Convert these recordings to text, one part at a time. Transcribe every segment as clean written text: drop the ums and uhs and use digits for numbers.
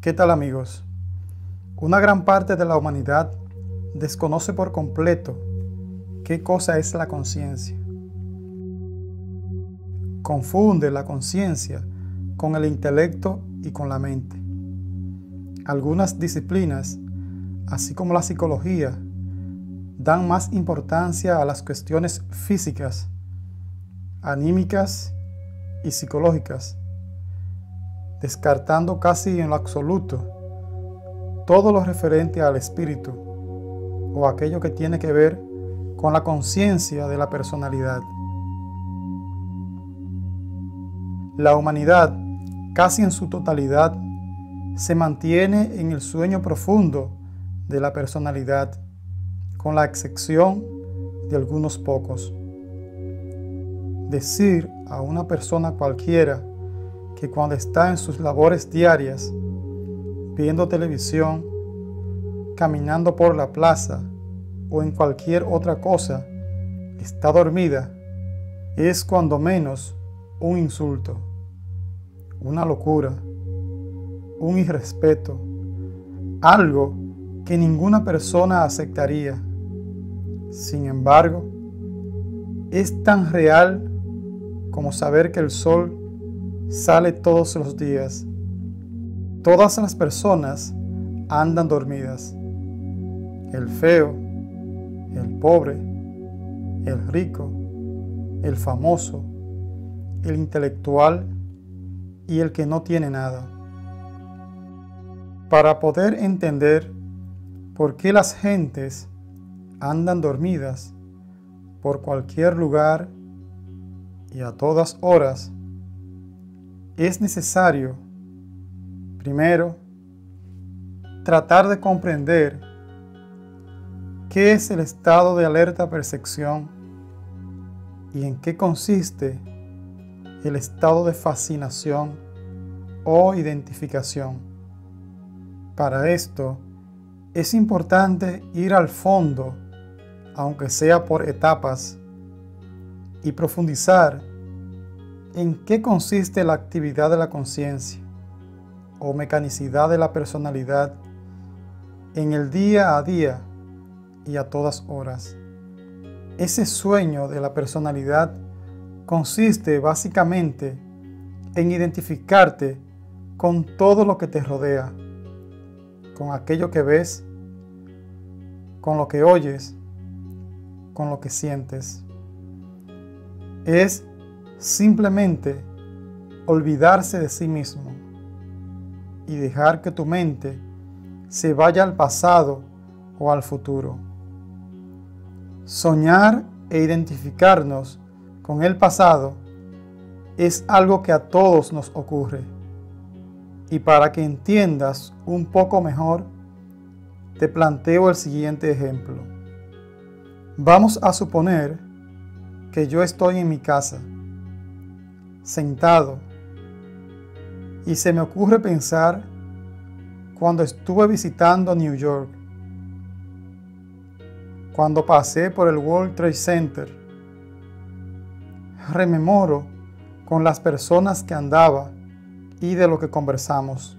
¿Qué tal, amigos? Una gran parte de la humanidad desconoce por completo qué cosa es la conciencia. Confunde la conciencia con el intelecto y con la mente. Algunas disciplinas, así como la psicología, dan más importancia a las cuestiones físicas, anímicas y psicológicas, descartando casi en lo absoluto todo lo referente al espíritu o aquello que tiene que ver con la conciencia de la personalidad. La humanidad, casi en su totalidad, se mantiene en el sueño profundo de la personalidad, con la excepción de algunos pocos. Decir a una persona cualquiera que cuando está en sus labores diarias, viendo televisión, caminando por la plaza o en cualquier otra cosa, está dormida, es cuando menos un insulto, una locura, un irrespeto, algo que ninguna persona aceptaría. Sin embargo, es tan real como saber que el sol sale todos los días. Todas las personas andan dormidas. El feo, el pobre, el rico, el famoso, el intelectual y el que no tiene nada. Para poder entender por qué las gentes andan dormidas por cualquier lugar y a todas horas, es necesario, primero, tratar de comprender qué es el estado de alerta percepción y en qué consiste el estado de fascinación o identificación. Para esto, es importante ir al fondo, aunque sea por etapas, y profundizar en qué consiste la actividad de la conciencia o mecanicidad de la personalidad en el día a día y a todas horas. Ese sueño de la personalidad consiste básicamente en identificarte con todo lo que te rodea, con aquello que ves, con lo que oyes, con lo que sientes. Es simplemente olvidarse de sí mismo y dejar que tu mente se vaya al pasado o al futuro. Soñar e identificarnos con el pasado es algo que a todos nos ocurre. Y para que entiendas un poco mejor, te planteo el siguiente ejemplo. Vamos a suponer que yo estoy en mi casa, sentado, y se me ocurre pensar cuando estuve visitando New York, cuando pasé por el World Trade Center. Rememoro con las personas que andaba y de lo que conversamos.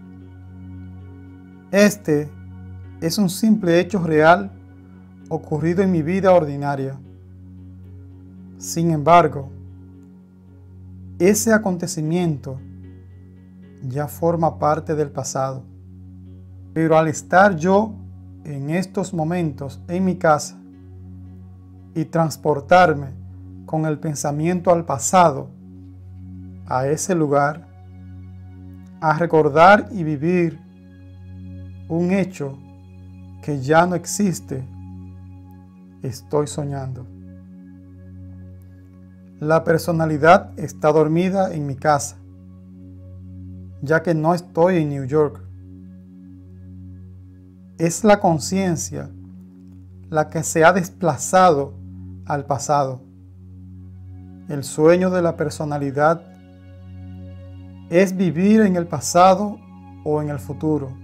Este es un simple hecho real ocurrido en mi vida ordinaria. Sin embargo, ese acontecimiento ya forma parte del pasado. Pero al estar yo en estos momentos en mi casa y transportarme con el pensamiento al pasado, a ese lugar, a recordar y vivir un hecho que ya no existe, estoy soñando. La personalidad está dormida en mi casa, ya que no estoy en New York. Es la conciencia la que se ha desplazado al pasado. El sueño de la personalidad es vivir en el pasado o en el futuro,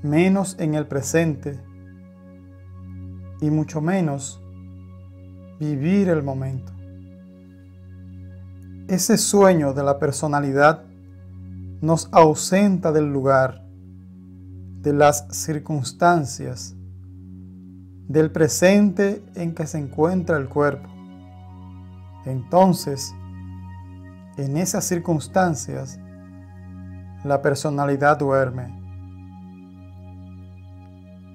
menos en el presente y mucho menos vivir el momento. Ese sueño de la personalidad nos ausenta del lugar, de las circunstancias, del presente en que se encuentra el cuerpo. Entonces, en esas circunstancias, la personalidad duerme.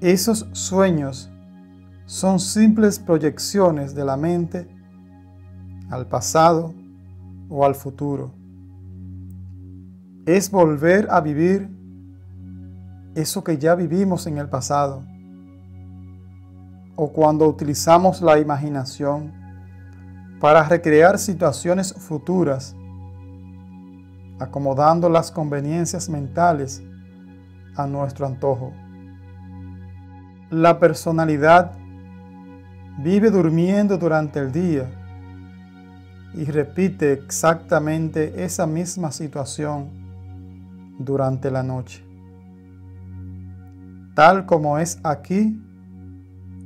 Esos sueños son simples proyecciones de la mente al pasado o al futuro. Es volver a vivir eso que ya vivimos en el pasado, o cuando utilizamos la imaginación para recrear situaciones futuras, acomodando las conveniencias mentales a nuestro antojo. La personalidad vive durmiendo durante el día y repite exactamente esa misma situación durante la noche. Tal como es aquí,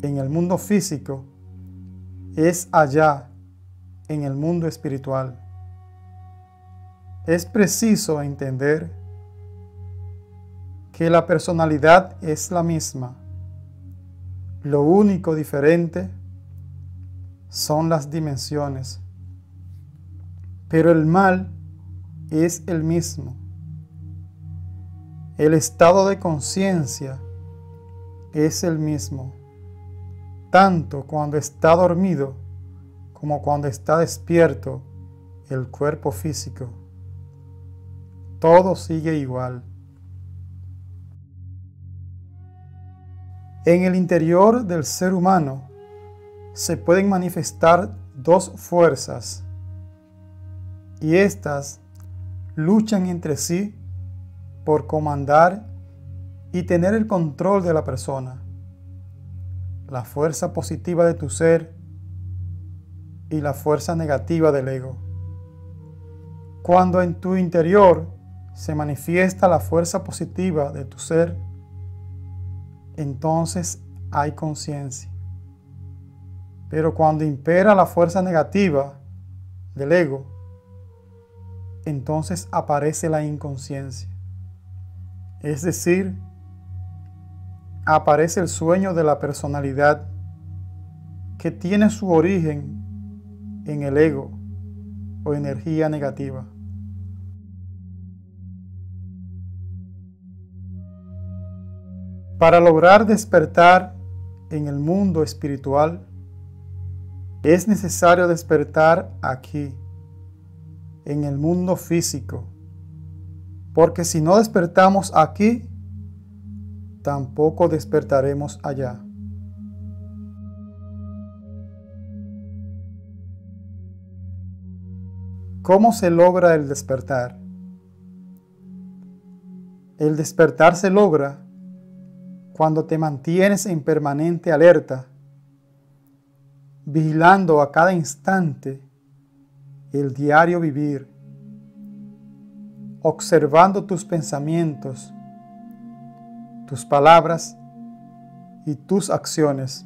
en el mundo físico, es allá, en el mundo espiritual. Es preciso entender que la personalidad es la misma. Lo único diferente son las dimensiones. Pero el mal es el mismo. El estado de conciencia es el mismo, tanto cuando está dormido como cuando está despierto el cuerpo físico. Todo sigue igual. En el interior del ser humano se pueden manifestar dos fuerzas, y éstas luchan entre sí por comandar y tener el control de la persona. La fuerza positiva de tu ser y la fuerza negativa del ego. Cuando en tu interior se manifiesta la fuerza positiva de tu ser, entonces hay conciencia. Pero cuando impera la fuerza negativa del ego, entonces aparece la inconsciencia. Es decir, aparece el sueño de la personalidad que tiene su origen en el ego o energía negativa. Para lograr despertar en el mundo espiritual, es necesario despertar aquí, en el mundo físico, porque si no despertamos aquí, tampoco despertaremos allá. ¿Cómo se logra el despertar? El despertar se logra cuando te mantienes en permanente alerta, vigilando a cada instante el diario vivir, observando tus pensamientos, tus palabras y tus acciones.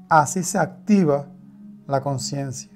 Así se activa la conciencia.